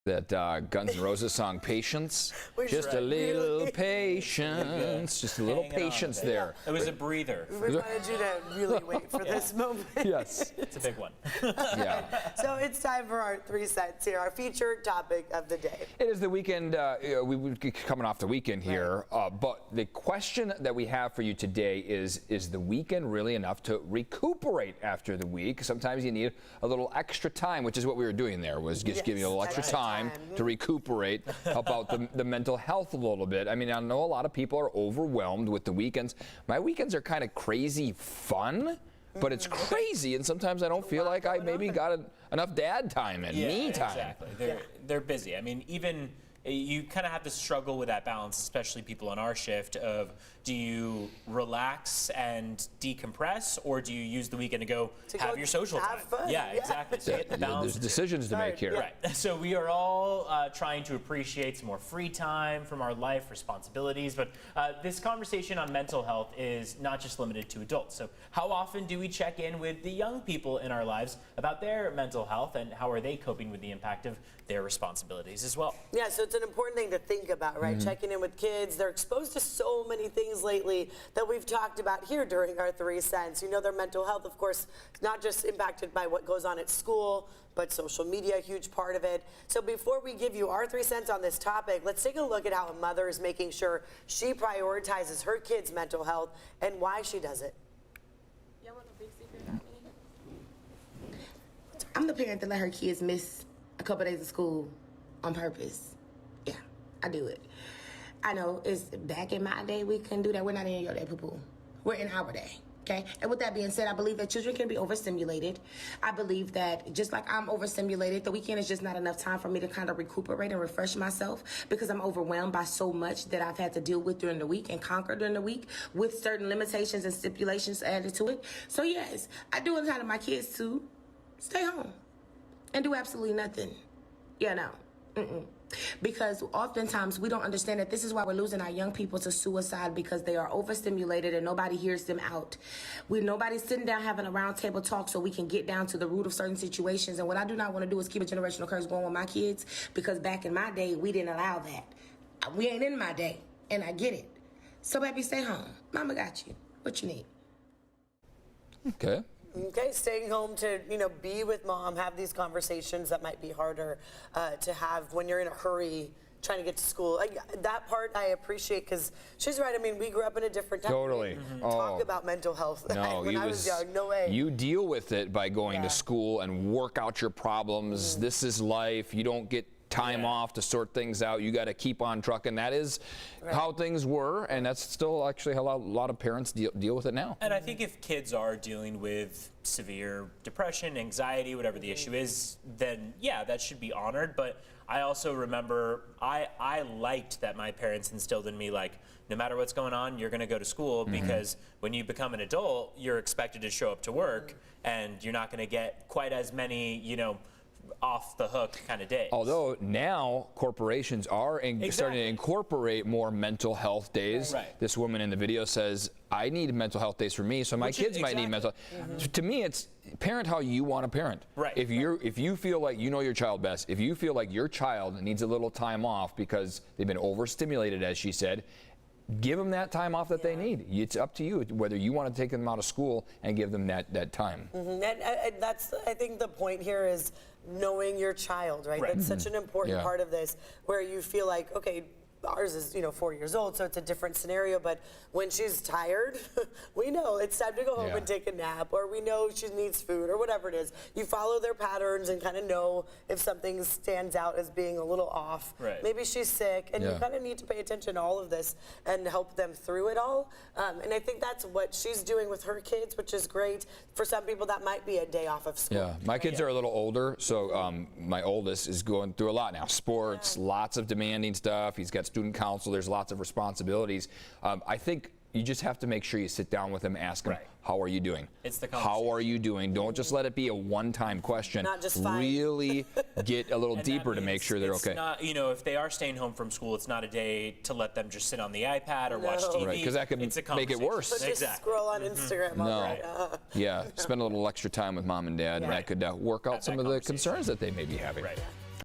That Guns N' Roses song, Patience. Just a little patience. Just a little patience there. It was a breather. We wanted you to really wait for this moment. Yes. It's a big one. Yeah. So it's time for our 3 cents here, our featured topic of the day. It is the weekend. We would be coming off the weekend here. But the question that we have for you today is the weekend really enough to recuperate after the week? Sometimes you need a little extra time, which is what we were doing there, was just giving you a little extra time to recuperate, help out the mental health a little bit. I mean, I know a lot of people are overwhelmed with the weekends. My weekends are kind of crazy fun, but it's crazy, and sometimes I don't feel like I maybe got enough dad time and me time. Exactly. They're busy. I mean, even you kind of have to struggle with that balance, especially people on our shift, of do you relax and decompress, or do you use the weekend to have your social time? Fun. Yeah, exactly. So get the balance. There's decisions to make here. Right. So we are all trying to appreciate some more free time from our life responsibilities, but this conversation on mental health is not just limited to adults. So how often do we check in with the young people in our lives about their mental health, and how are they coping with the impact of their responsibilities as well? Yeah, so it's an important thing to think about, right? Checking in with kids. They're exposed to so many things lately that we've talked about here during our 3 cents. You know, their mental health, of course, is not just impacted by what goes on at school, but social media, a huge part of it. So before we give you our 3 cents on this topic, let's take a look at how a mother is making sure she prioritizes her kids' mental health and why she does it. Y'all want a big secret about me? I'm the parent that let her kids miss a couple days of school on purpose. Yeah, I do it. I know it's back in my day, we couldn't do that. We're not in your day, poo-poo. We're in our day, okay? And with that being said, I believe that children can be overstimulated. I believe that just like I'm overstimulated, the weekend is just not enough time for me to kind of recuperate and refresh myself, because I'm overwhelmed by so much that I've had to deal with during the week and conquer during the week with certain limitations and stipulations added to it. So yes, I do entitle my kids to stay home and do absolutely nothing. Yeah, no. Because oftentimes we don't understand that this is why we're losing our young people to suicide, because they are overstimulated and nobody hears them out. Nobody's sitting down having a round table talk so we can get down to the root of certain situations. And what I do not want to do is keep a generational curse going with my kids, because back in my day, we didn't allow that. We ain't in my day, and I get it. So baby, stay home. Mama got you. What you need? Okay. Okay, staying home to, be with mom, have these conversations that might be harder to have when you're in a hurry trying to get to school. That part I appreciate, because she's right. I mean, we grew up in a different time. Totally. Talk about mental health. No, when I was young, no way. You deal with it by going to school and work out your problems. This is life. You don't get time off to sort things out. You got to keep on trucking. That is how things were, and that's still actually how a lot of parents deal with it now. And I think if kids are dealing with severe depression, anxiety, whatever the issue is, then yeah, that should be honored. But I also remember I liked that my parents instilled in me, like, no matter what's going on, you're going to go to school, because when you become an adult, you're expected to show up to work, and you're not going to get quite as many, off the hook kind of days. Although now corporations are starting to incorporate more mental health days. Right. This woman in the video says, I need mental health days for me, so my kids might need mental health. To me, it's parent how you want to parent. Right. If you feel like you know your child best, if you feel like your child needs a little time off because they've been overstimulated, as she said, give them that time off that they need. It's up to you whether you want to take them out of school and give them that time. And that's, I think the point here is knowing your child, right? That's such an important part of this, where you feel like, okay, ours is 4 years old, so it's a different scenario, but when she's tired, we know it's time to go home and take a nap, or we know she needs food, or whatever it is. You follow their patterns and kind of know if something stands out as being a little off. Maybe she's sick, and you kind of need to pay attention to all of this and help them through it all. And I think that's what she's doing with her kids, which is great. For some people, that might be a day off of school. Yeah, my kids are a little older, so my oldest is going through a lot now. Sports, lots of demanding stuff. He's got student council. There's lots of responsibilities. I think you just have to make sure you sit down with them, ask them, how are you doing? It's the how are you doing? Don't just let it be a one-time question. Not just fine. Really get a little deeper to make sure they're okay. Not, if they are staying home from school, it's not a day to let them just sit on the iPad or watch TV. Right, because that could make it worse. So just scroll on Instagram. Yeah, spend a little extra time with mom and dad, and that could work out some of the concerns that they may be having.